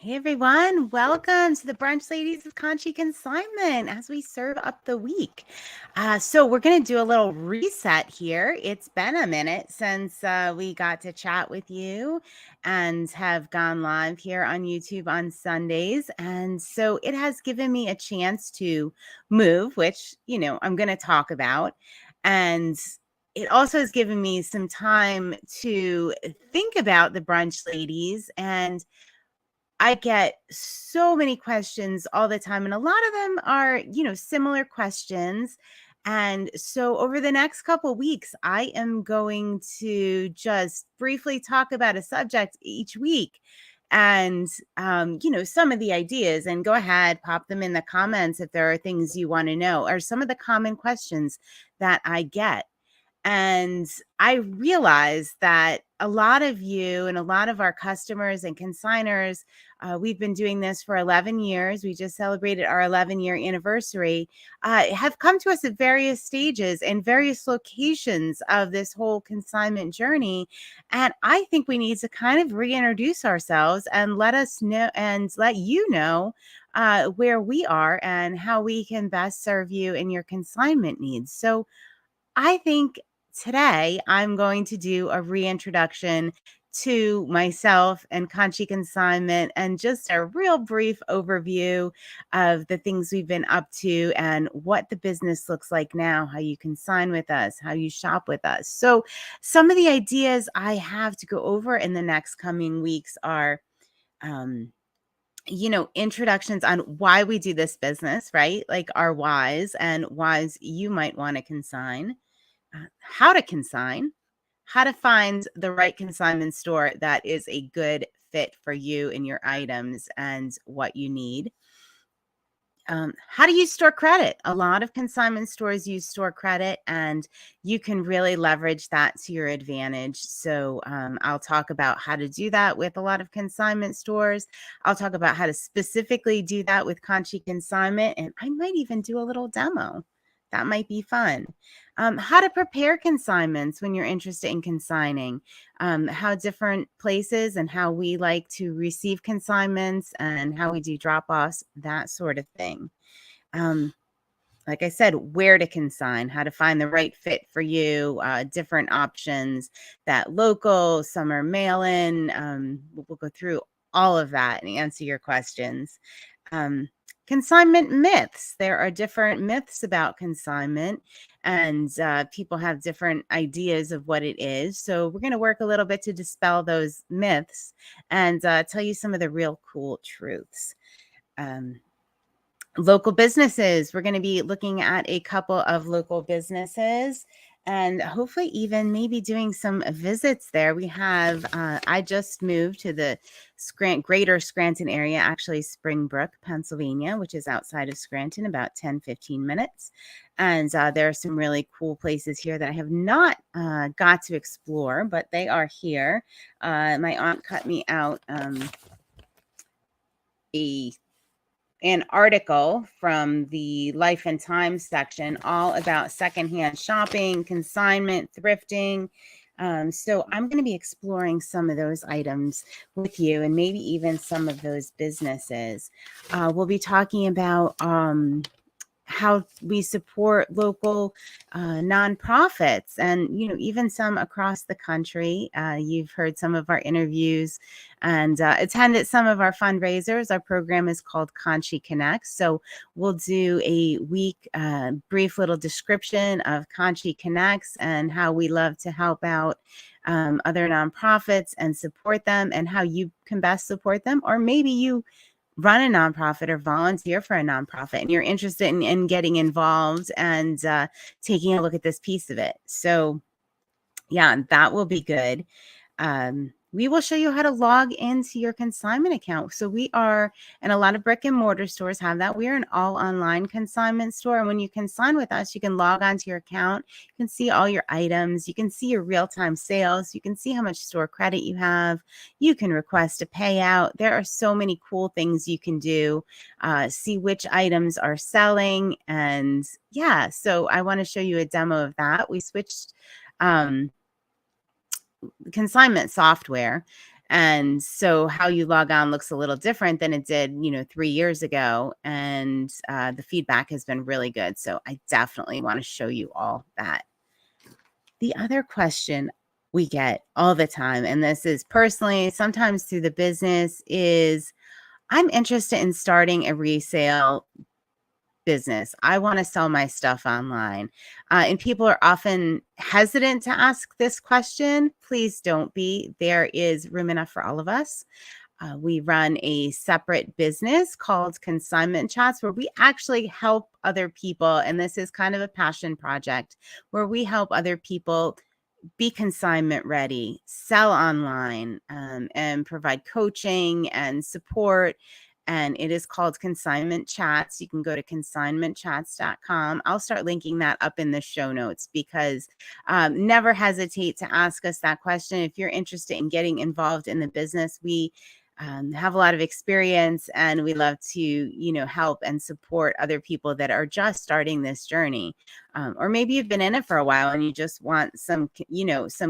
Hey everyone, welcome to the Brunch Ladies of Conshy Consignment as we serve up the week. So we're going to do a little reset here. It's been a minute since we got to chat with you and have gone live here on YouTube on Sundays. And so it has given me a chance to move, which, I'm going to talk about. And it also has given me some time to think about the Brunch Ladies, and I get so many questions all the time, and a lot of them are, similar questions. And so over the next couple weeks, I am going to just briefly talk about a subject each week and, some of the ideas, and go ahead, pop them in the comments if there are things you want to know, or some of the common questions that I get. And I realized that a lot of you and a lot of our customers and consigners, we've been doing this for 11 years. We just celebrated our 11-year anniversary, have come to us at various stages and various locations of this whole consignment journey. And I think we need to kind of reintroduce ourselves and let us know and let you know where we are and how we can best serve you in your consignment needs. So I think today I'm going to do a reintroduction to myself and Conshy Consignment, and just a real brief overview of the things we've been up to and what the business looks like now, how you consign with us, how you shop with us. So some of the ideas I have to go over in the next coming weeks are introductions on why we do this business, right? Like our whys and whys you might want to consign, how to consign, how to find the right consignment store that is a good fit for you and your items and what you need. How to use store credit. A lot of consignment stores use store credit, and you can really leverage that to your advantage. So I'll talk about how to do that with a lot of consignment stores. I'll talk about how to specifically do that with Conshy Consignment, and I might even do a little demo. That might be fun. How to prepare consignments when you're interested in consigning, how different places and how we like to receive consignments and how we do drop-offs, that sort of thing. Like I said, where to consign, how to find the right fit for you, different options, that local, summer mail-in. We'll go through all of that and answer your questions. Consignment myths. There are different myths about consignment, and people have different ideas of what it is. So we're going to work a little bit to dispel those myths and tell you some of the real cool truths. Local businesses. We're going to be looking at a couple of local businesses and hopefully even maybe doing some visits there. We have, I just moved to the greater Scranton area, actually Springbrook, Pennsylvania, which is outside of Scranton, about 10-15 minutes. And there are some really cool places here that I have not got to explore, but they are here. My aunt cut me out an article from the Life and Times section all about secondhand shopping, consignment, thrifting. So I'm going to be exploring some of those items with you, and maybe even some of those businesses. We'll be talking about how we support local nonprofits, and even some across the country. You've heard some of our interviews and attended some of our fundraisers. Our program is called Conshy Connects. So we'll do a week brief little description of Conshy Connects and how we love to help out other nonprofits and support them, and how you can best support them. Or maybe you run a nonprofit or volunteer for a nonprofit and you're interested in getting involved and taking a look at this piece of it. So yeah, that will be good. We will show you how to log into your consignment account. So we are, and a lot of brick and mortar stores have that. We are an all online consignment store. And when you consign with us, you can log onto your account. You can see all your items. You can see your real-time sales. You can see how much store credit you have. You can request a payout. There are so many cool things you can do. See which items are selling. And yeah, so I want to show you a demo of that. We switched consignment software. And so how you log on looks a little different than it did, 3 years ago. And the feedback has been really good. So I definitely want to show you all that. The other question we get all the time, and this is personally, sometimes through the business, is I'm interested in starting a resale business. I want to sell my stuff online. And people are often hesitant to ask this question. Please don't be. There is room enough for all of us. We run a separate business called Consignment Chats where we actually help other people. And this is kind of a passion project where we help other people be consignment ready, sell online, and provide coaching and support. And it is called Consignment Chats. You can go to consignmentchats.com. I'll start linking that up in the show notes because never hesitate to ask us that question. If you're interested in getting involved in the business, we have a lot of experience and we love to, help and support other people that are just starting this journey. Or maybe you've been in it for a while and you just want some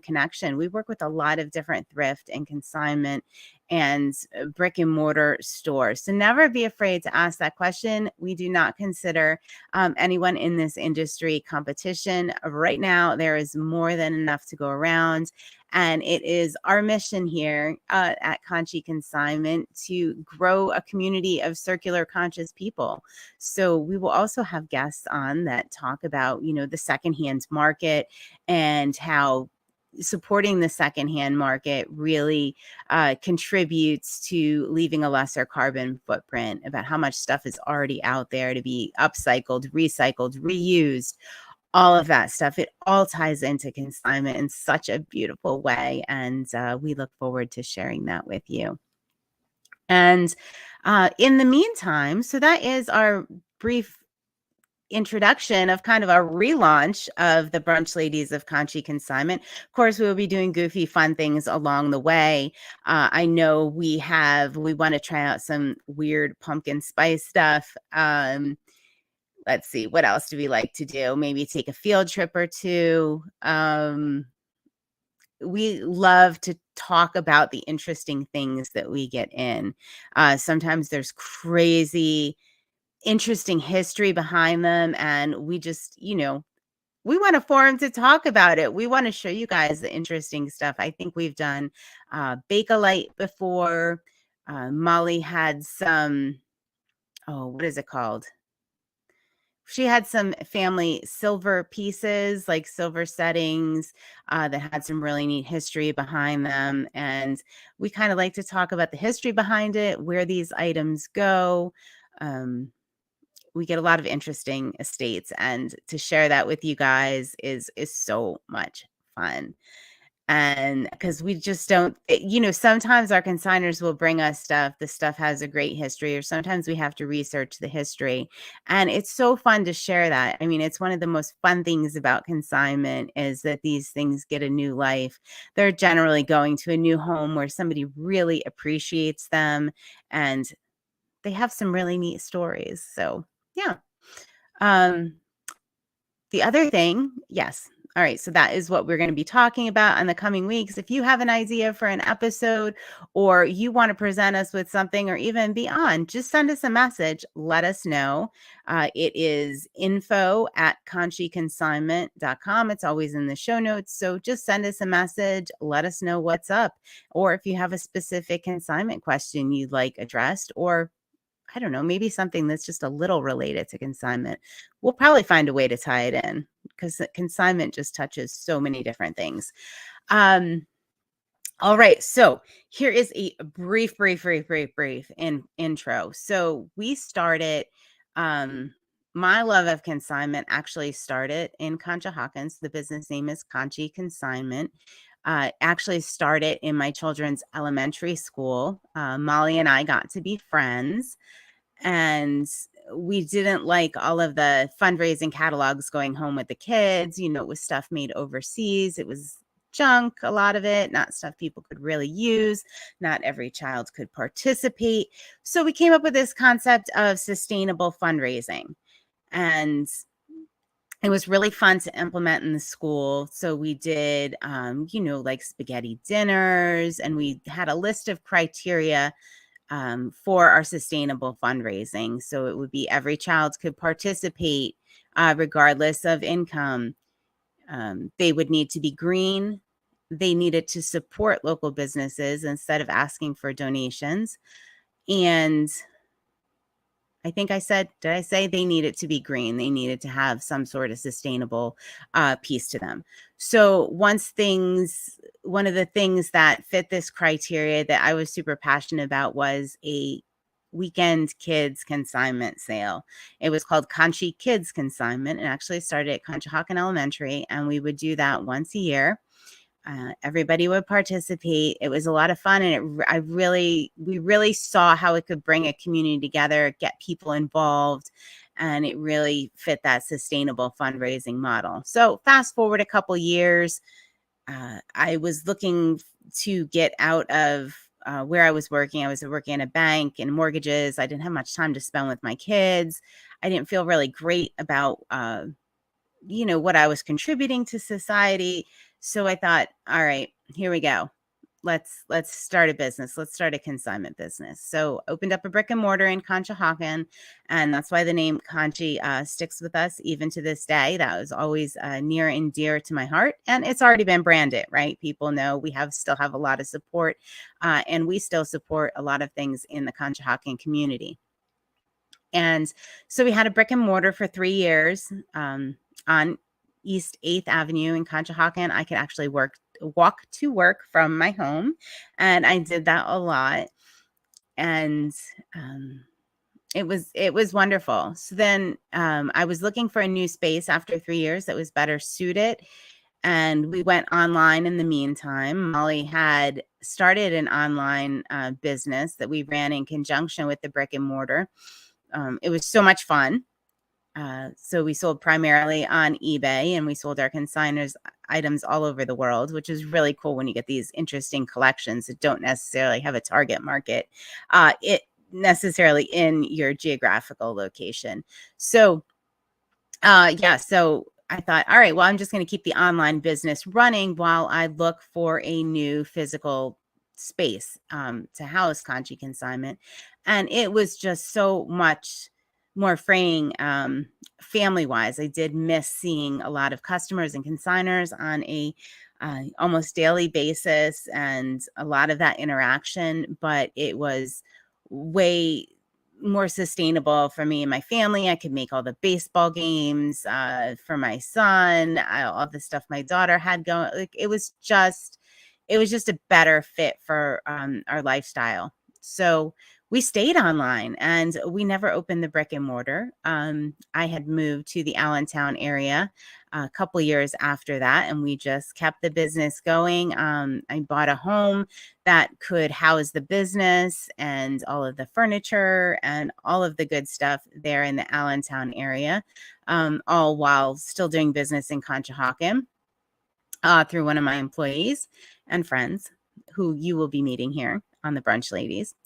connection. We work with a lot of different thrift and consignment and brick and mortar stores. So never be afraid to ask that question. We do not consider anyone in this industry competition. Right now, there is more than enough to go around. And it is our mission here at Conshy Consignment to grow a community of circular conscious people. So we will also have guests on that talk about, the secondhand market and how supporting the secondhand market really contributes to leaving a lesser carbon footprint, about how much stuff is already out there to be upcycled, recycled, reused, all of that stuff. It all ties into consignment in such a beautiful way. And we look forward to sharing that with you. And in the meantime, so that is our brief introduction of kind of a relaunch of the Brunch Ladies of Conshy Consignment. Of course, we will be doing goofy, fun things along the way. I know we want to try out some weird pumpkin spice stuff. Let's see, what else do we like to do? Maybe take a field trip or two. We love to talk about the interesting things that we get in. Sometimes there's crazy, interesting history behind them. And we just, we want a forum to talk about it. We want to show you guys the interesting stuff. I think we've done Bake-A-Lite before. Molly had some, what is it called? She had some family silver pieces, like silver settings that had some really neat history behind them. And we kind of like to talk about the history behind it, where these items go. We get a lot of interesting estates, and to share that with you guys is so much fun. And because we just don't, sometimes our consigners will bring us stuff. The stuff has a great history, or sometimes we have to research the history. And it's so fun to share that. I mean, it's one of the most fun things about consignment is that these things get a new life. They're generally going to a new home where somebody really appreciates them, and they have some really neat stories. So, yeah. The other thing, yes. All right. So that is what we're going to be talking about in the coming weeks. If you have an idea for an episode, or you want to present us with something, or even beyond, just send us a message. Let us know. It is info@conshyconsignment.com. It's always in the show notes. So just send us a message. Let us know what's up. Or if you have a specific consignment question you'd like addressed, or I don't know, maybe something that's just a little related to consignment. We'll probably find a way to tie it in, because consignment just touches so many different things. All right. So here is a brief intro. So we started, my love of consignment actually started in Conshohocken. The business name is Conshy Consignment. Actually started in my children's elementary school. Molly and I got to be friends, and we didn't like all of the fundraising catalogs going home with the kids. It was stuff made overseas. It was junk, a lot of it, not stuff people could really use. Not every child could participate. So we came up with this concept of sustainable fundraising. And it was really fun to implement in the school. So we did, like spaghetti dinners, and we had a list of criteria for our sustainable fundraising. So it would be every child could participate regardless of income. They would need to be green. They needed to support local businesses instead of asking for donations. And I think did I say they needed to be green? They needed to have some sort of sustainable piece to them. So one of the things that fit this criteria that I was super passionate about was a weekend kids consignment sale. It was called Conshy Kids Consignment, and actually started at Conshohocken Elementary, and we would do that once a year. Everybody would participate. It was a lot of fun, and we really saw how it could bring a community together, get people involved, and it really fit that sustainable fundraising model. So fast forward a couple years, I was looking to get out of where I was working. I was working in a bank and mortgages. I didn't have much time to spend with my kids. I didn't feel really great about what I was contributing to society. So I thought, all right, here we go. Let's start a business. Let's start a consignment business. So opened up a brick and mortar in Conshohocken, and that's why the name Conshy sticks with us even to this day. That was always near and dear to my heart, and it's already been branded, right? People know we still have a lot of support, and we still support a lot of things in the Conshohocken community. And so we had a brick and mortar for 3 years on East 8th Avenue in Conshohocken. I could actually walk to work from my home, and I did that a lot. And it was wonderful. So then I was looking for a new space after 3 years that was better suited, and we went online in the meantime. Molly had started an online business that we ran in conjunction with the brick and mortar. It was so much fun. So we sold primarily on eBay, and we sold our consigners items all over the world, which is really cool when you get these interesting collections that don't necessarily have a target market it necessarily in your geographical location. So so I thought, all right, well, I'm just going to keep the online business running while I look for a new physical space to house Conshy Consignment. And it was just so much more freeing family-wise. I did miss seeing a lot of customers and consigners on a almost daily basis, and a lot of that interaction, but it was way more sustainable for me and my family. I could make all the baseball games for my son, all the stuff my daughter had going. Like it was just a better fit for our lifestyle. So we stayed online, and we never opened the brick and mortar. I had moved to the Allentown area a couple years after that, and we just kept the business going. I bought a home that could house the business and all of the furniture and all of the good stuff there in the Allentown area, all while still doing business in Conshohocken through one of my employees and friends who you will be meeting here on the Brunch Ladies.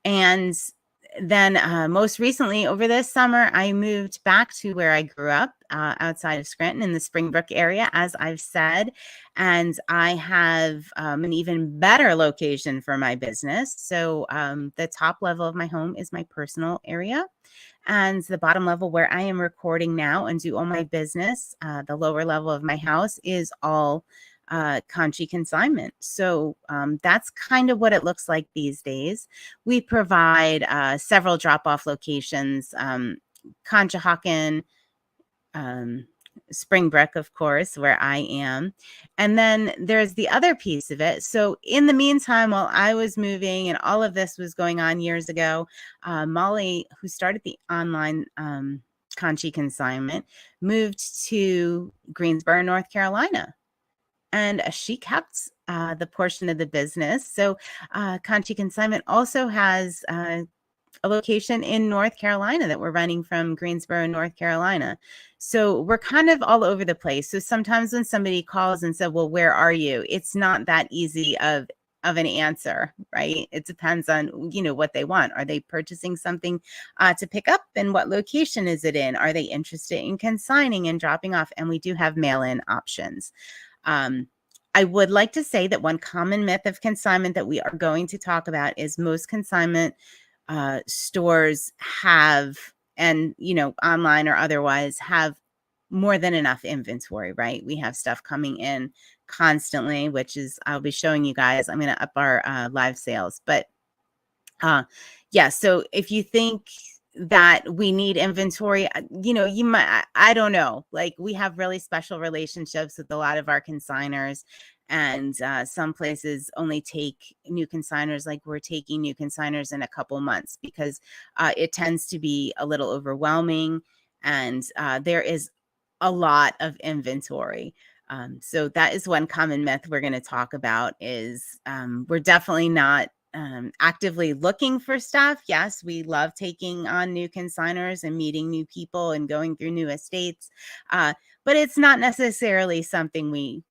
And then most recently over this summer, I moved back to where I grew up outside of Scranton in the Springbrook area, as I've said, and I have an even better location for my business. So the top level of my home is my personal area, and the bottom level where I am recording now and do all my business, the lower level of my house is all Conshy Consignment. So that's kind of what it looks like these days. We provide several drop-off locations, Conshohocken, Springbrook, of course, where I am. And then there's the other piece of it. So in the meantime, while I was moving and all of this was going on years ago, Molly, who started the online Conshy Consignment, moved to Greensboro, North Carolina. And she kept the portion of the business. So Conshy Consignment also has a location in North Carolina that we're running from Greensboro, North Carolina. So we're kind of all over the place. So sometimes when somebody calls and said, well, where are you? It's not that easy of of an answer, right? It depends on, you know, what they want. Are they purchasing something to pick up, and what location is it in? Are they interested in consigning and dropping off? And we do have mail-in options. I would like to say that one common myth of consignment that we are going to talk about is most consignment stores have, and, you know, online or otherwise, have more than enough inventory, right? We have stuff coming in constantly, which is, I'll be showing you guys. I'm going to up our live sales, but yeah, so if you think that we need inventory, you know, you might, I don't know, like, we have really special relationships with a lot of our consigners, and some places only take new consigners, like we're taking new consigners in a couple months, because it tends to be a little overwhelming, and there is a lot of inventory. So that is one common myth we're going to talk about, is we're definitely not actively looking for stuff. Yes, we love taking on new consigners and meeting new people and going through new estates, but it's not necessarily something we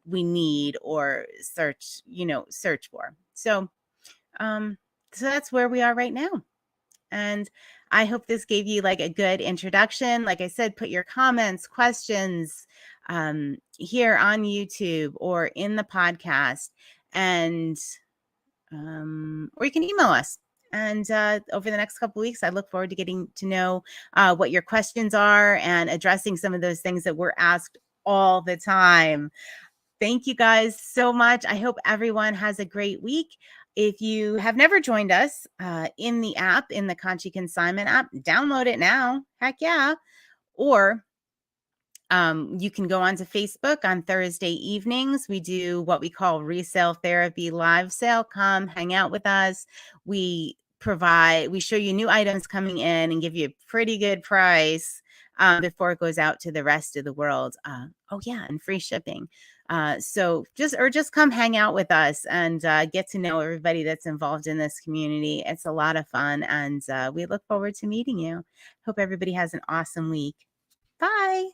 need or search for. So that's where we are right now. And I hope this gave you like a good introduction. Like I said, put your comments, questions here on YouTube or in the podcast, and or you can email us. And over the next couple of weeks, I look forward to getting to know what your questions are and addressing some of those things that we're asked all the time. Thank you guys so much. I hope everyone has a great week. If you have never joined us in the app, in the Conshy Consignment app, download it now. Heck yeah. Or you can go onto Facebook on Thursday evenings. We do what we call Resale Therapy Live Sale. Come hang out with us. We show you new items coming in and give you a pretty good price before it goes out to the rest of the world. Oh yeah, and free shipping. So just come hang out with us and get to know everybody that's involved in this community. It's a lot of fun, and we look forward to meeting you. Hope everybody has an awesome week. Bye.